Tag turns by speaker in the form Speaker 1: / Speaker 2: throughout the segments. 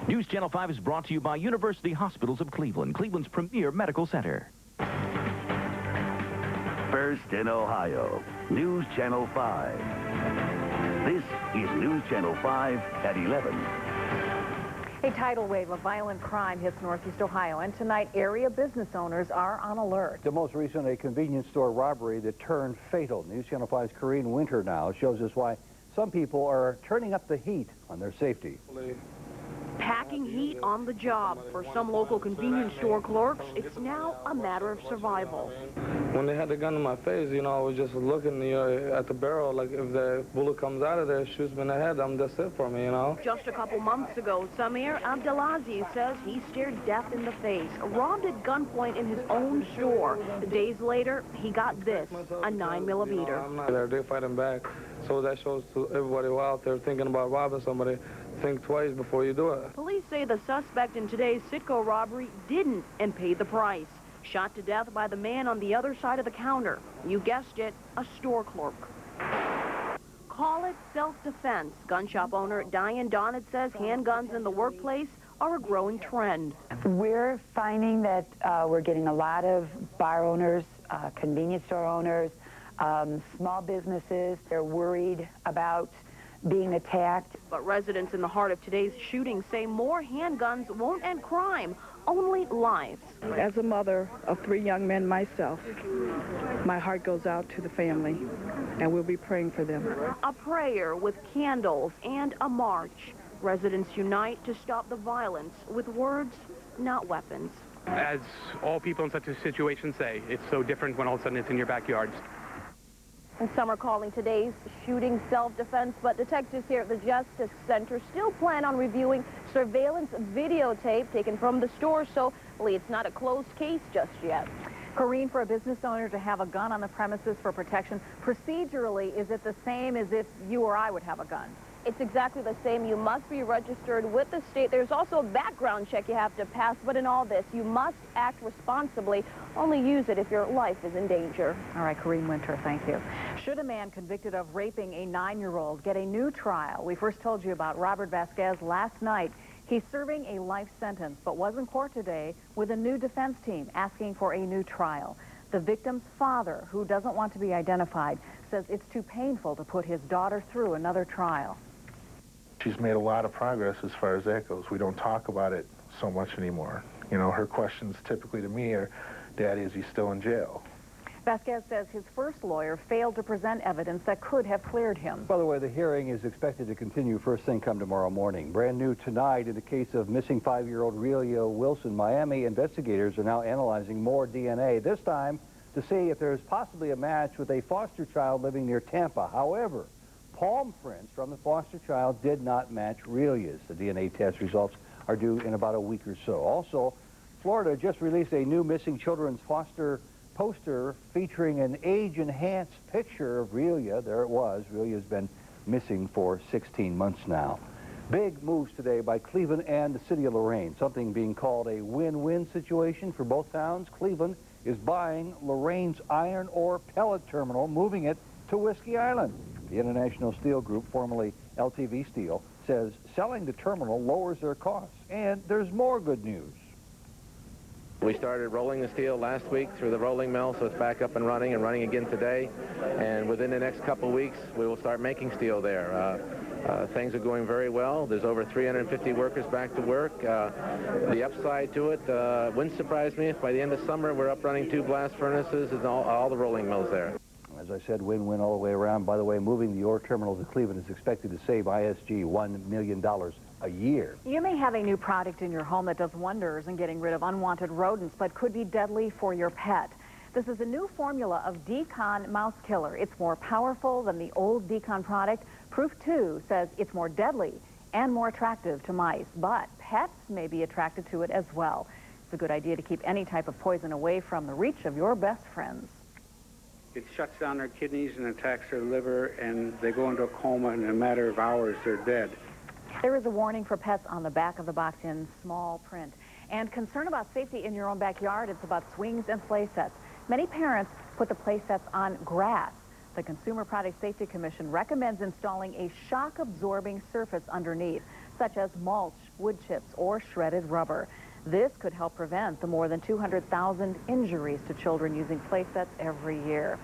Speaker 1: News Channel 5 is brought to you by University Hospitals of Cleveland, Cleveland's premier medical center.
Speaker 2: First in Ohio, News Channel 5. This is News Channel 5 at 11.
Speaker 3: A tidal wave of violent crime hits Northeast Ohio, and tonight area business owners are on alert.
Speaker 4: The most recent, a convenience store robbery that turned fatal. News Channel 5's Corrine Winter now shows us why some people are turning up the heat on their safety.
Speaker 5: Packing heat on the job. For some local convenience store clerks, it's now a matter of survival.
Speaker 6: When they had the gun in my face, you know, I was just looking, at the barrel, like if the bullet comes out of there, shoots me in the head, that's it for me, you know.
Speaker 5: Just a couple months ago, Samir Abdelaziz says he stared death in the face, robbed at gunpoint in his own store. Days later, he got this, a 9mm.
Speaker 6: They're fighting back, so that shows to everybody who out there thinking about robbing somebody, think twice before you do it.
Speaker 5: Police say the suspect in today's Citgo robbery didn't and paid the price. Shot to death by the man on the other side of the counter. You guessed it, a store clerk. Call it self-defense. Gun shop owner Diane Donnet says handguns in the workplace are a growing trend.
Speaker 7: We're finding that we're getting a lot of bar owners, convenience store owners, small businesses. They're worried about being attacked.
Speaker 5: But residents in the heart of today's shooting say more handguns won't end crime, only lives.
Speaker 8: As a mother of 3 young men myself, my heart goes out to the family, and we'll be praying for them.
Speaker 5: A prayer with candles and a march. Residents unite to stop the violence with words, not weapons.
Speaker 9: As all people in such a situation say, it's so different when all of a sudden it's in your backyard.
Speaker 5: And some are calling today's shooting self-defense, but detectives here at the Justice Center still plan on reviewing surveillance videotape taken from the store, so it's not a closed case just yet.
Speaker 3: Corrine, for a business owner to have a gun on the premises for protection, procedurally, is it the same as if you or I would have a gun?
Speaker 5: It's exactly the same. You must be registered with the state. There's also a background check you have to pass, but in all this, you must act responsibly. Only use it if your life is in danger.
Speaker 3: All right, Corrine Winter, thank you. Should a man convicted of raping a 9-year-old get a new trial? We first told you about Robert Vasquez last night. He's serving a life sentence, but was in court today with a new defense team asking for a new trial. The victim's father, who doesn't want to be identified, says it's too painful to put his daughter through another trial.
Speaker 10: She's made a lot of progress as far as that goes. We don't talk about it so much anymore. You know, her questions typically to me are, Daddy, is he still in jail?
Speaker 3: Vasquez says his first lawyer failed to present evidence that could have cleared him.
Speaker 4: By the way, the hearing is expected to continue first thing come tomorrow morning. Brand new tonight in the case of missing 5-year-old Relia Wilson, Miami investigators are now analyzing more DNA, this time to see if there's possibly a match with a foster child living near Tampa. However, palm prints from the foster child did not match Relia's. The DNA test results are due in about a week or so. Also, Florida just released a new missing children's foster poster featuring an age-enhanced picture of Relia. There it was. Relia's been missing for 16 months now. Big moves today by Cleveland and the city of Lorain, something being called a win-win situation for both towns. Cleveland is buying Lorain's iron ore pellet terminal, moving it to Whiskey Island. The International Steel Group, formerly LTV Steel, says selling the terminal lowers their costs. And there's more good news.
Speaker 11: We started rolling the steel last week through the rolling mill, so it's back up and running again today. And within the next couple of weeks, we will start making steel there. Things are going very well. There's over 350 workers back to work. The upside to it wouldn't surprise me if by the end of summer we're up running 2 blast furnaces and all the rolling mills there.
Speaker 4: As I said, win-win all the way around. By the way, moving the ore terminal to Cleveland is expected to save ISG $1 million a year.
Speaker 3: You may have a new product in your home that does wonders in getting rid of unwanted rodents, but could be deadly for your pet. This is a new formula of Decon mouse killer. It's more powerful than the old Decon product. Proof 2 says it's more deadly and more attractive to mice, but pets may be attracted to it as well. It's a good idea to keep any type of poison away from the reach of your best friends.
Speaker 12: It shuts down their kidneys and attacks their liver, and they go into a coma, and in a matter of hours, they're dead.
Speaker 3: There is a warning for pets on the back of the box in small print. And concern about safety in your own backyard, it's about swings and play sets. Many parents put the play sets on grass. The Consumer Product Safety Commission recommends installing a shock-absorbing surface underneath. such as mulch, wood chips, or shredded rubber. This could help prevent the more than 200,000 injuries to children using play sets every year.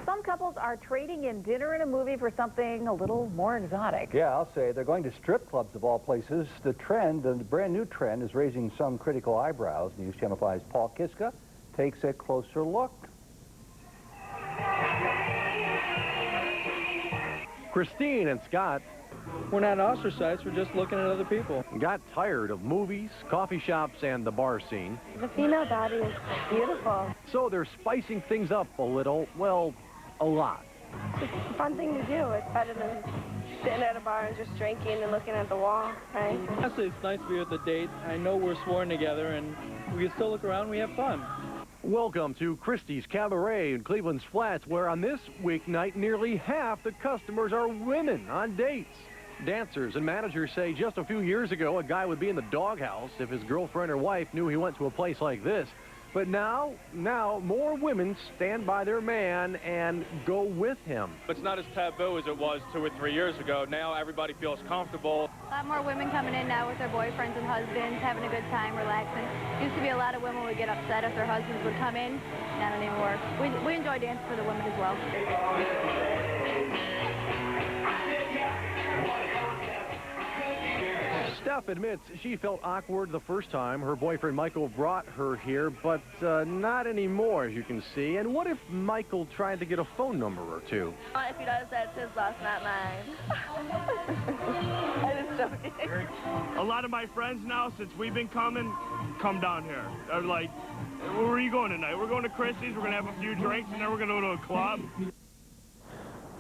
Speaker 3: Some couples are trading in dinner and a movie for something a little more exotic.
Speaker 4: Yeah, I'll say they're going to strip clubs of all places. The brand new trend is raising some critical eyebrows. News Channel 5's Paul Kiska takes a closer look.
Speaker 13: Christine and Scott,
Speaker 14: we're not ostracized, we're just looking at other people.
Speaker 13: Got tired of movies, coffee shops, and the bar scene.
Speaker 15: The female body is beautiful.
Speaker 13: So they're spicing things up a little, well, a lot.
Speaker 15: It's a fun thing to do. It's better than sitting at a bar and just drinking and looking at the wall, right?
Speaker 14: Honestly, it's nice to be with a date. I know we're sworn together and we can still look around and we have fun.
Speaker 13: Welcome to Christie's Cabaret in Cleveland's Flats, where on this weeknight, nearly half the customers are women on dates. Dancers and managers say just a few years ago, a guy would be in the doghouse if his girlfriend or wife knew he went to a place like this. But now more women stand by their man and go with him.
Speaker 16: It's not as taboo as it was 2 or 3 years ago. Now everybody feels comfortable.
Speaker 17: A lot more women coming in now with their boyfriends and husbands, having a good time, relaxing. Used to be a lot of women would get upset if their husbands would come in. Not anymore. We enjoy dancing for the women as well.
Speaker 13: Steph admits she felt awkward the first time her boyfriend Michael brought her here, but not anymore, as you can see. And what if Michael tried to get a phone number or two?
Speaker 15: If he does, that's his loss, not mine. I just joking.
Speaker 16: A lot of my friends now, since we've been coming, come down here. They're like, where are you going tonight? We're going to Christie's, we're going to have a few drinks, and then we're going to go to a club.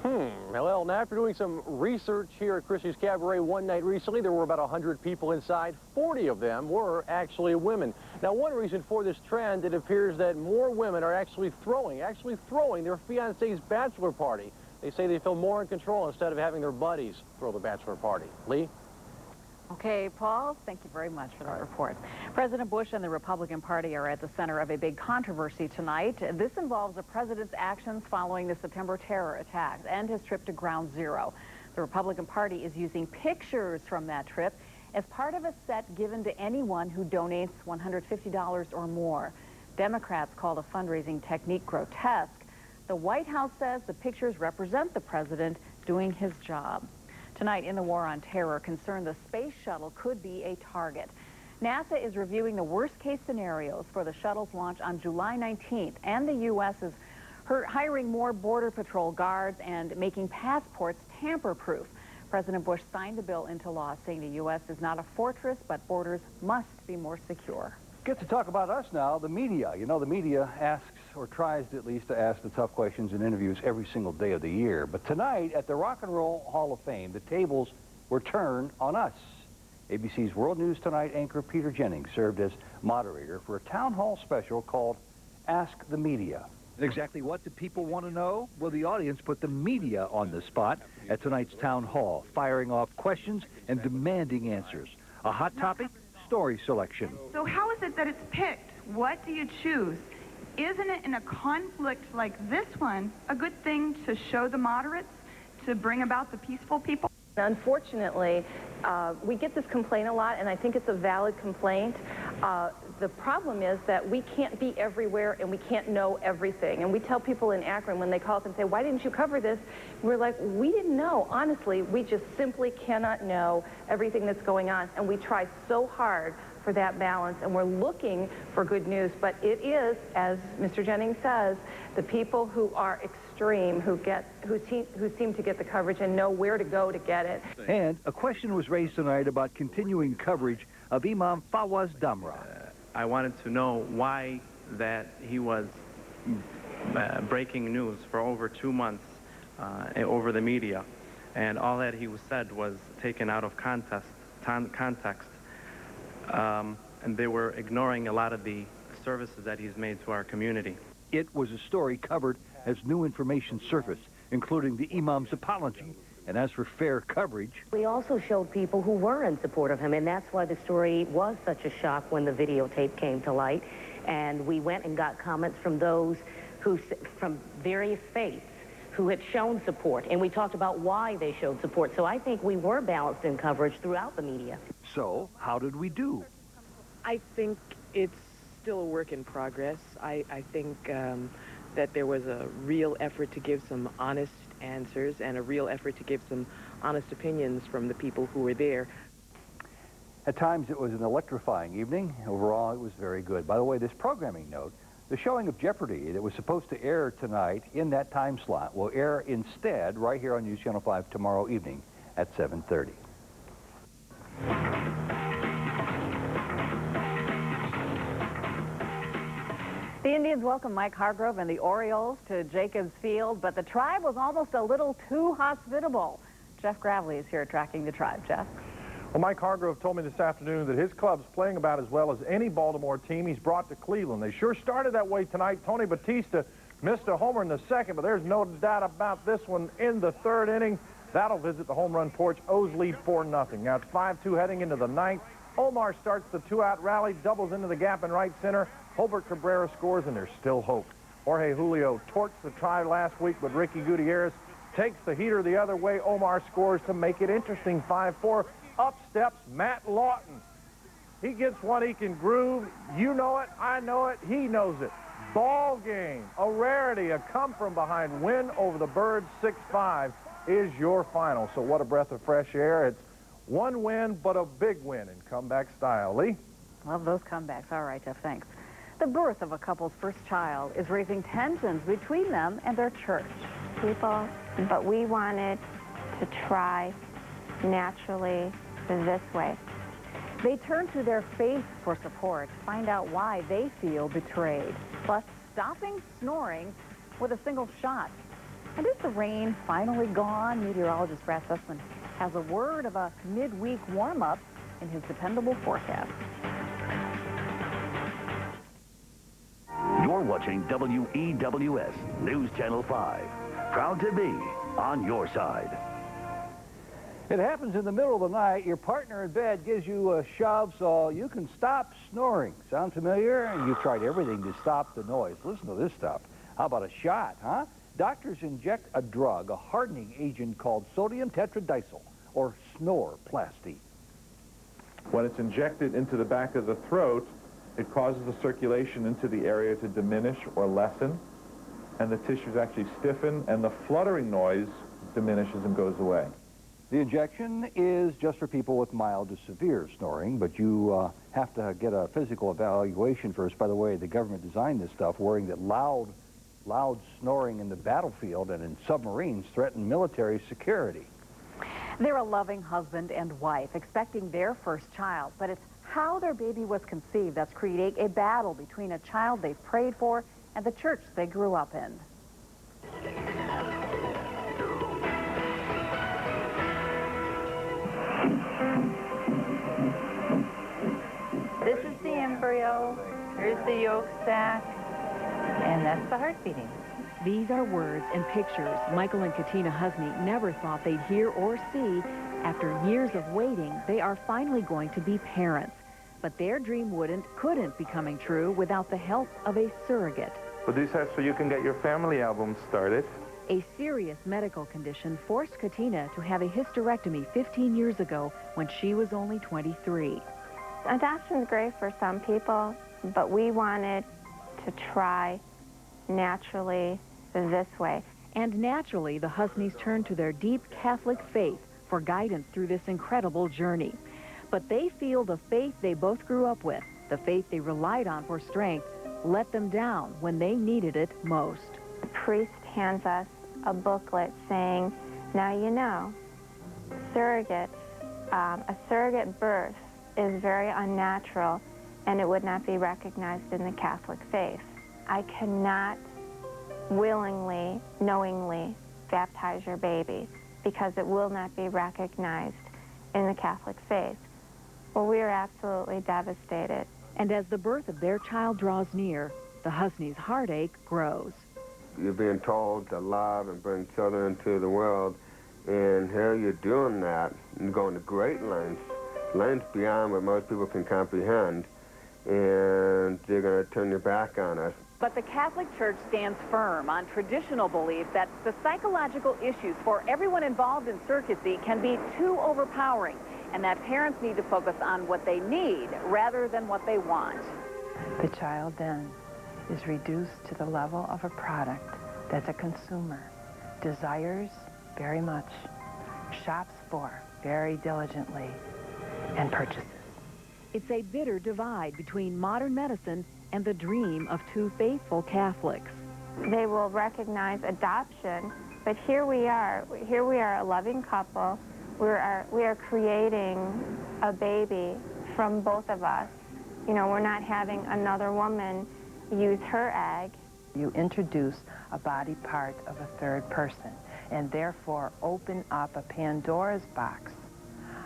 Speaker 13: Well, now after doing some research here at Christie's Cabaret one night recently, there were about 100 people inside. 40 of them were actually women. Now, one reason for this trend, it appears that more women are actually throwing their fiancé's bachelor party. They say they feel more in control instead of having their buddies throw the bachelor party. Lee?
Speaker 3: Okay, Paul, thank you very much for that report. President Bush and the Republican Party are at the center of a big controversy tonight. This involves the president's actions following the September terror attacks and his trip to Ground Zero. The Republican Party is using pictures from that trip as part of a set given to anyone who donates $150 or more. Democrats called a fundraising technique grotesque. The White House says the pictures represent the president doing his job. Tonight, in the war on terror, concern the space shuttle could be a target. NASA is reviewing the worst-case scenarios for the shuttle's launch on July 19th, and the U.S. is hiring more Border Patrol guards and making passports tamper-proof. President Bush signed the bill into law, saying the U.S. is not a fortress, but borders must be more secure.
Speaker 4: Get to talk about us now, the media. You know, the media asks, or tries at least to ask the tough questions in interviews every single day of the year. But tonight, at the Rock and Roll Hall of Fame, the tables were turned on us. ABC's World News Tonight anchor Peter Jennings served as moderator for a town hall special called Ask the Media.
Speaker 18: Exactly what do people want to know? Well, the audience put the media on the spot at tonight's town hall, firing off questions and demanding answers. A hot topic? Story selection.
Speaker 19: So how is it that it's picked? What do you choose? Isn't it in a conflict like this one a good thing to show the moderates, to bring about the peaceful people?
Speaker 20: Unfortunately, we get this complaint a lot, and I think it's a valid complaint. The problem is that we can't be everywhere and we can't know everything. And we tell people in Akron when they call us and say, why didn't you cover this? We're like, we didn't know. Honestly, we just simply cannot know everything that's going on. And we try so hard for that balance, and we're looking for good news. But it is, as Mr. Jennings says, the people who are extreme, who seem to get the coverage and know where to go to get it.
Speaker 18: And a question was raised tonight about continuing coverage of Imam Fawaz Damra.
Speaker 21: I wanted to know why that he was breaking news for over 2 months over the media, and all that he said was taken out of context, and they were ignoring a lot of the services that he's made to our community.
Speaker 18: It was a story covered as new information surfaced, including the Imam's apology. And as for fair coverage...
Speaker 22: We also showed people who were in support of him, and that's why the story was such a shock when the videotape came to light. And we went and got comments from those who, from various faiths, who had shown support, and we talked about why they showed support. So I think we were balanced in coverage throughout the media.
Speaker 18: So, how did we do?
Speaker 1: I think it's still a work in progress. I think that there was a real effort to give some honest answers and a real effort to give some honest opinions from the people who were there.
Speaker 4: At times it was an electrifying evening. Overall, it was very good. By the way, this programming note, the showing of Jeopardy that was supposed to air tonight in that time slot will air instead right here on News Channel 5 tomorrow evening at 7:30.
Speaker 3: The Indians welcomed Mike Hargrove and the Orioles to Jacobs Field, but the Tribe was almost a little too hospitable. Jeff Gravely is here tracking the Tribe. Jeff?
Speaker 2: Well, Mike Hargrove told me this afternoon that his club's playing about as well as any Baltimore team he's brought to Cleveland. They sure started that way tonight. Tony Batista missed a homer in the second, but there's no doubt about this one in the third inning. That'll visit the home run porch. O's lead 4-0. Now it's 5-2 heading into the ninth. Omar starts the two-out rally, doubles into the gap in right center. Hobart Cabrera scores, and there's still hope. Jorge Julio torched the Tribe last week, but Ricky Gutierrez takes the heater the other way. Omar scores to make it interesting, 5-4. Up steps Matt Lawton. He gets one he can groove. You know it, I know it, he knows it. Ball game, a rarity, a come-from-behind win over the Birds, 6-5 is your final. So what a breath of fresh air. It's one win, but a big win in comeback style. Lee?
Speaker 3: Love those comebacks. All right, Jeff, thanks. The birth of a couple's first child is raising tensions between them and their church.
Speaker 23: But we wanted to try naturally this way.
Speaker 3: They turn to their faith for support, find out why they feel betrayed, plus stopping snoring with a single shot. And is the rain finally gone? Meteorologist Brad Sussman has a word of a midweek warm-up in his dependable forecast.
Speaker 24: You're watching WEWS, News Channel 5. Proud to be on your side.
Speaker 4: It happens in the middle of the night. Your partner in bed gives you a shove so you can stop snoring. Sound familiar? You've tried everything to stop the noise. Listen to this stuff. How about a shot, huh? Doctors inject a drug, a hardening agent called sodium tetradicyl, or snorplasty.
Speaker 2: When it's injected into the back of the throat, it causes the circulation into the area to diminish or lessen, and the tissues actually stiffen, and the fluttering noise diminishes and goes away.
Speaker 4: The injection is just for people with mild to severe snoring, but you have to get a physical evaluation first. By the way, the government designed this stuff worrying that loud snoring in the battlefield and in submarines threaten military security.
Speaker 3: They're a loving husband and wife, expecting their first child, but it's how their baby was conceived that's creating a battle between a child they've prayed for and the church they grew up in.
Speaker 25: This is the embryo, here's the yolk sac, and that's the heart beating.
Speaker 5: These are words and pictures Michael and Katina Husney never thought they'd hear or see. After years of waiting, they are finally going to be parents. But their dream couldn't be coming true without the help of a surrogate.
Speaker 6: But this is so you can get your family album started.
Speaker 5: A serious medical condition forced Katina to have a hysterectomy 15 years ago when she was only 23.
Speaker 23: Adoption's great for some people, but we wanted to try naturally this way.
Speaker 5: And naturally, the Husneys turned to their deep Catholic faith for guidance through this incredible journey. But they feel the faith they both grew up with, the faith they relied on for strength, let them down when they needed it most.
Speaker 23: The priest hands us a booklet saying, now you know, a surrogate birth is very unnatural and it would not be recognized in the Catholic faith. I cannot willingly, knowingly baptize your baby because it will not be recognized in the Catholic faith. Well, we are absolutely devastated.
Speaker 5: And as the birth of their child draws near, the Husneys' heartache grows.
Speaker 26: You're being told to love and bring children into the world, and here you're doing that and going to great lengths beyond what most people can comprehend, and you're going to turn your back on us.
Speaker 3: But the Catholic Church stands firm on traditional belief that the psychological issues for everyone involved in surrogacy can be too overpowering, and that parents need to focus on what they need rather than what they want.
Speaker 7: The child then is reduced to the level of a product that the consumer desires very much, shops for very diligently, and purchases.
Speaker 3: It's a bitter divide between modern medicine and the dream of two faithful Catholics.
Speaker 23: They will recognize adoption, but here we are a loving couple. We are creating a baby from both of us. You know, we're not having another woman use her egg.
Speaker 7: You introduce a body part of a third person and therefore open up a Pandora's box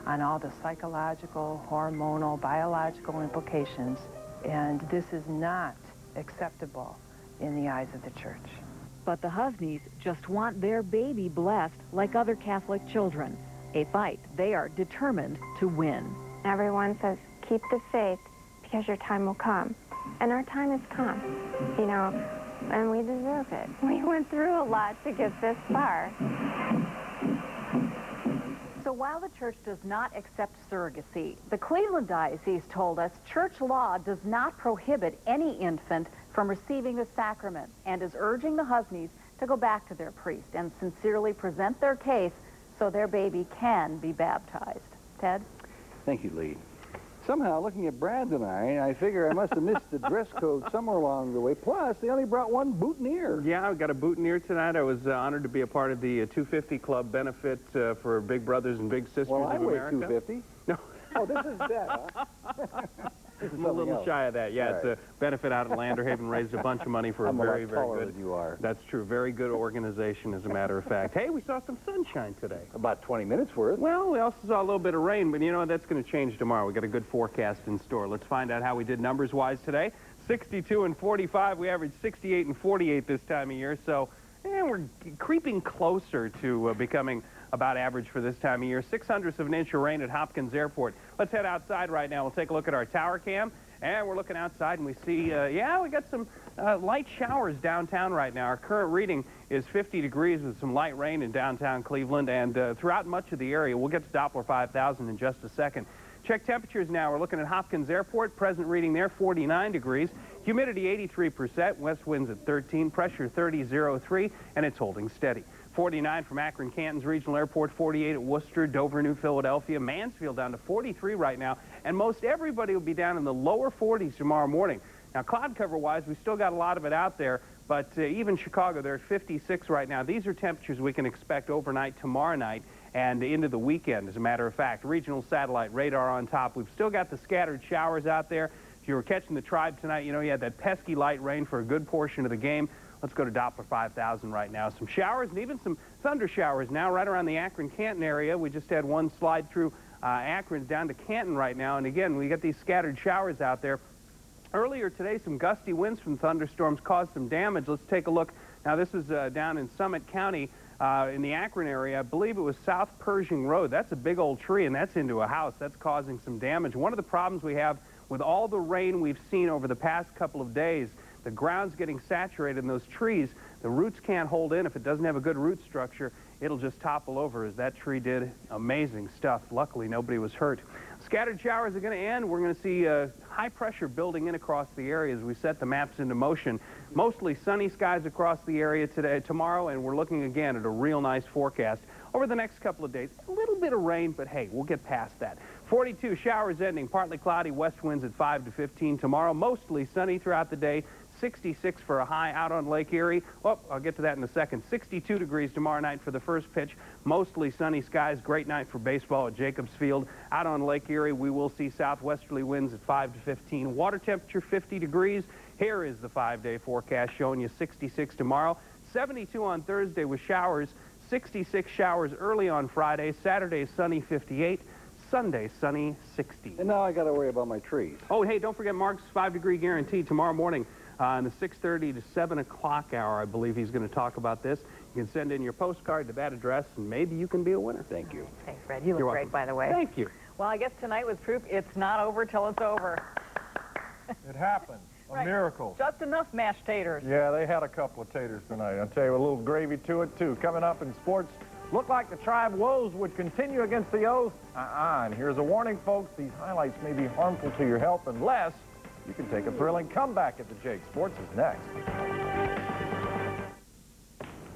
Speaker 7: on all the psychological, hormonal, biological implications, and this is not acceptable in the eyes of the Church.
Speaker 3: But the Husneys just want their baby blessed like other Catholic children, a fight they are determined to win.
Speaker 23: Everyone says, keep the faith because your time will come. And our time has come, you know, and we deserve it. We went through a lot to get this far.
Speaker 3: So while the Church does not accept surrogacy, the Cleveland Diocese told us church law does not prohibit any infant from receiving the sacrament and is urging the Husneys to go back to their priest and sincerely present their case so their baby can be baptized. Ted?
Speaker 4: Thank you, Lee. Somehow, looking at Brad tonight, I figure I must have missed the dress code somewhere along the way. Plus, they only brought one boutonniere.
Speaker 8: Yeah, I've got a boutonniere tonight. I was honored to be a part of the 250 Club benefit for Big Brothers and Big Sisters
Speaker 4: well,
Speaker 8: of America.
Speaker 4: Well, I weigh 250.
Speaker 8: No.
Speaker 4: Oh, this is that, huh?
Speaker 8: I'm a little shy of that. Yeah,
Speaker 4: All
Speaker 8: it's
Speaker 4: right.
Speaker 8: a benefit out at Lander Haven, raised a bunch of money for
Speaker 4: I'm
Speaker 8: a very,
Speaker 4: a lot
Speaker 8: very
Speaker 4: taller
Speaker 8: good.
Speaker 4: than you are.
Speaker 8: That's true. Very good organization, as a matter of fact. Hey, we saw some sunshine today.
Speaker 4: About 20 minutes worth.
Speaker 8: Well, we also saw a little bit of rain, but you know, that's going to change tomorrow. We got a good forecast in store. Let's find out how we did numbers-wise today. 62 and 45. We averaged 68 and 48 this time of year, so we're creeping closer to becoming about average for this time of year. 0.06 of an inch of rain at Hopkins Airport. Let's head outside right now. We'll take a look at our tower cam. And we're looking outside, and we see, we got some light showers downtown right now. Our current reading is 50 degrees with some light rain in downtown Cleveland, and throughout much of the area. We'll get to Doppler 5000 in just a second. Check temperatures now. We're looking at Hopkins Airport. Present reading there, 49 degrees. Humidity, 83%. West winds at 13. Pressure, 30.03, and it's holding steady. 49 from Akron-Canton's Regional Airport, 48 at Worcester, Dover, New Philadelphia, Mansfield down to 43 right now, and most everybody will be down in the lower 40s tomorrow morning. Now, cloud cover-wise, we still got a lot of it out there, but even Chicago, they're at 56 right now. These are temperatures we can expect overnight tomorrow night and into the weekend, as a matter of fact. Regional satellite radar on top. We've still got the scattered showers out there. If you were catching the Tribe tonight, you know you had that pesky light rain for a good portion of the game. Let's go to Doppler 5000 right now. Some showers and even some thunder showers now right around the Akron-Canton area. We just had one slide through Akron down to Canton right now. And again, we got these scattered showers out there. Earlier today, some gusty winds from thunderstorms caused some damage. Let's take a look. Now, this is down in Summit County in the Akron area. I believe it was South Pershing Road. That's a big old tree, and that's into a house. That's causing some damage. One of the problems we have with all the rain we've seen over the past couple of days, the ground's getting saturated in those trees. The roots can't hold in. If it doesn't have a good root structure, it'll just topple over, as that tree did. Amazing stuff. Luckily, nobody was hurt. Scattered showers are going to end. We're going to see high pressure building in across the area as we set the maps into motion. Mostly sunny skies across the area tomorrow, and we're looking again at a real nice forecast over the next couple of days. A little bit of rain, but hey, we'll get past that. 42 showers ending, partly cloudy, west winds at 5 to 15 tomorrow. Mostly sunny throughout the day. 66 for a high out on Lake Erie. Oh, I'll get to that in a second. 62 degrees tomorrow night for the first pitch. Mostly sunny skies. Great night for baseball at Jacobs Field. Out on Lake Erie, we will see southwesterly winds at 5 to 15. Water temperature 50 degrees. Here is the 5-day forecast showing you 66 tomorrow. 72 on Thursday with showers. 66 showers early on Friday. Saturday sunny 58. Sunday sunny 60.
Speaker 4: And now I got to worry about my trees.
Speaker 8: Oh, hey, don't forget Mark's 5-degree guarantee tomorrow morning. In the 6:30 to 7 o'clock hour, I believe he's going to talk about this. You can send in your postcard to that address, and maybe you can be a winner.
Speaker 4: Thank you.
Speaker 3: Thanks, Fred. You look
Speaker 8: You're
Speaker 3: great,
Speaker 8: welcome.
Speaker 3: by the way.
Speaker 8: Thank you.
Speaker 3: Well, I guess tonight was proof it's not over till it's over.
Speaker 2: It happens. A miracle.
Speaker 3: Just enough mashed taters.
Speaker 2: Yeah, they had a couple of taters tonight. I'll tell you, a little gravy to it, too. Coming up in sports, looked like the Tribe woes would continue against the O's. And here's a warning, folks. These highlights may be harmful to your health unless you can take a thrilling comeback at the Jake. Sports is next.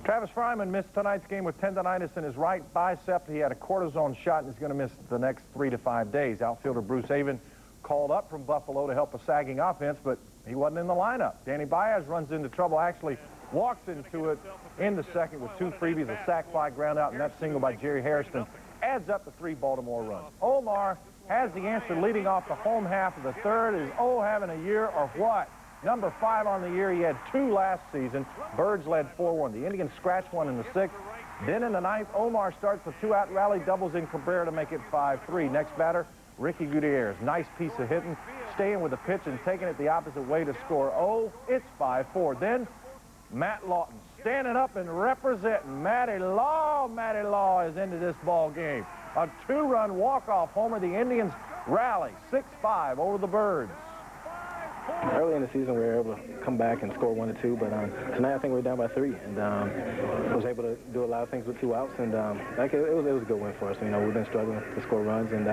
Speaker 2: Travis Fryman missed tonight's game with tendonitis in his right bicep. He had a cortisone shot and is going to miss the next 3 to 5 days. Outfielder Bruce Avon called up from Buffalo to help a sagging offense, but he wasn't in the lineup. Danny Baez runs into trouble, actually walks into it in the second with 2 freebies, a sac fly ground out, and that single by Jerry Hairston adds up to 3 Baltimore runs. Omar has the answer leading off the home half of the third. Is O having a year or what? Number 5 on the year. He had 2 last season. Birds led 4-1. The Indians scratched 1 in the 6th. Then in the 9th, Omar starts a 2-out rally, doubles in Cabrera to make it 5-3. Next batter, Ricky Gutierrez. Nice piece of hitting, staying with the pitch and taking it the opposite way to score. Oh, it's 5-4. Then Matt Lawton standing up and representing. Matty Law is into this ball game. A 2-run walk-off homer. The Indians rally 6-5 over the Birds.
Speaker 9: Early in the season, we were able to come back and score 1 or 2, but tonight I think we were down by 3, and was able to do a lot of things with 2 outs, and it was a good win for us. You know, we've been struggling to score runs, and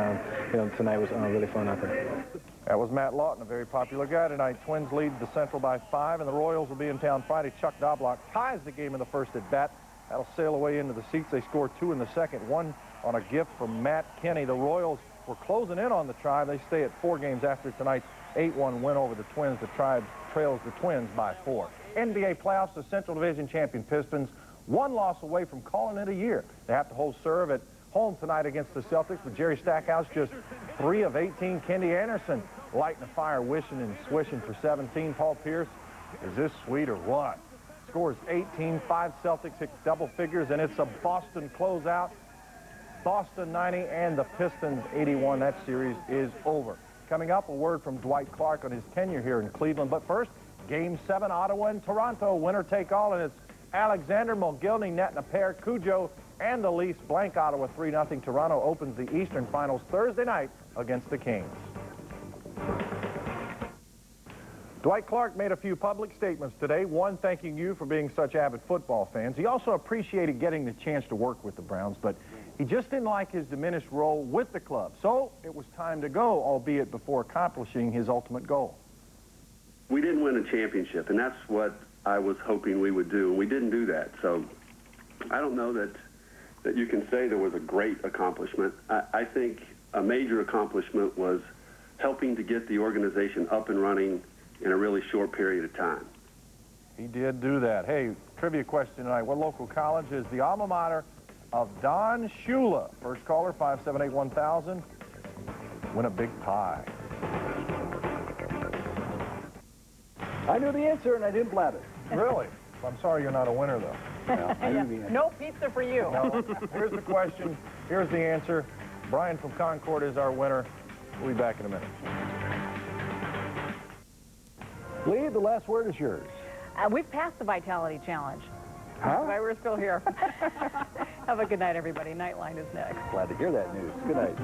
Speaker 9: you know, tonight was really fun out there.
Speaker 2: That was Matt Lawton, a very popular guy tonight. Twins lead the Central by 5, and the Royals will be in town Friday. Chuck Knobloch ties the game in the first at bat. That'll sail away into the seats. They score 2 in the second, 1 on a gift from Matt Kenny. The Royals were closing in on the Tribe. They stay at 4 games after tonight's 8-1 win over the Twins. The Tribe trails the Twins by 4. NBA playoffs, the Central Division champion Pistons, 1 loss away from calling it a year. They have to hold serve at home tonight against the Celtics, but Jerry Stackhouse just 3 of 18. Kendi Anderson lighting the fire, wishing and swishing for 17. Paul Pierce, is this sweet or what? Scores 18, 5 Celtics hit double figures, and it's a Boston closeout. Boston 90 and the Pistons 81. That series is over. Coming up, a word from Dwight Clark on his tenure here in Cleveland. But first, Game 7, Ottawa and Toronto. Winner take all, and it's Alexander Mogilny netting a pair. Cujo and the Leafs blank Ottawa 3-0. Toronto opens the Eastern Finals Thursday night against the Kings. Dwight Clark made a few public statements today. One, thanking you for being such avid football fans. He also appreciated getting the chance to work with the Browns, but he just didn't like his diminished role with the club. So it was time to go, albeit before accomplishing his ultimate goal.
Speaker 10: We didn't win a championship, and that's what I was hoping we would do, and we didn't do that. So I don't know that you can say there was a great accomplishment. I think a major accomplishment was helping to get the organization up and running in a really short period of time.
Speaker 2: He did do that. Hey, trivia question tonight. What local college is the alma mater of Don Shula? First caller, 578-1000. Win a big pie.
Speaker 18: I knew the answer, and I didn't blab it.
Speaker 2: Really? I'm sorry you're not a winner, though.
Speaker 18: No, I knew the answer.
Speaker 3: No pizza for you.
Speaker 2: No. Here's the question. Here's the answer. Brian from Concord is our winner. We'll be back in a minute.
Speaker 18: Lee, the last word is yours.
Speaker 3: We've passed the Vitality Challenge.
Speaker 18: Huh?
Speaker 3: That's why we're still here. Have a good night, everybody. Nightline is next.
Speaker 18: Glad to hear that news. Good night.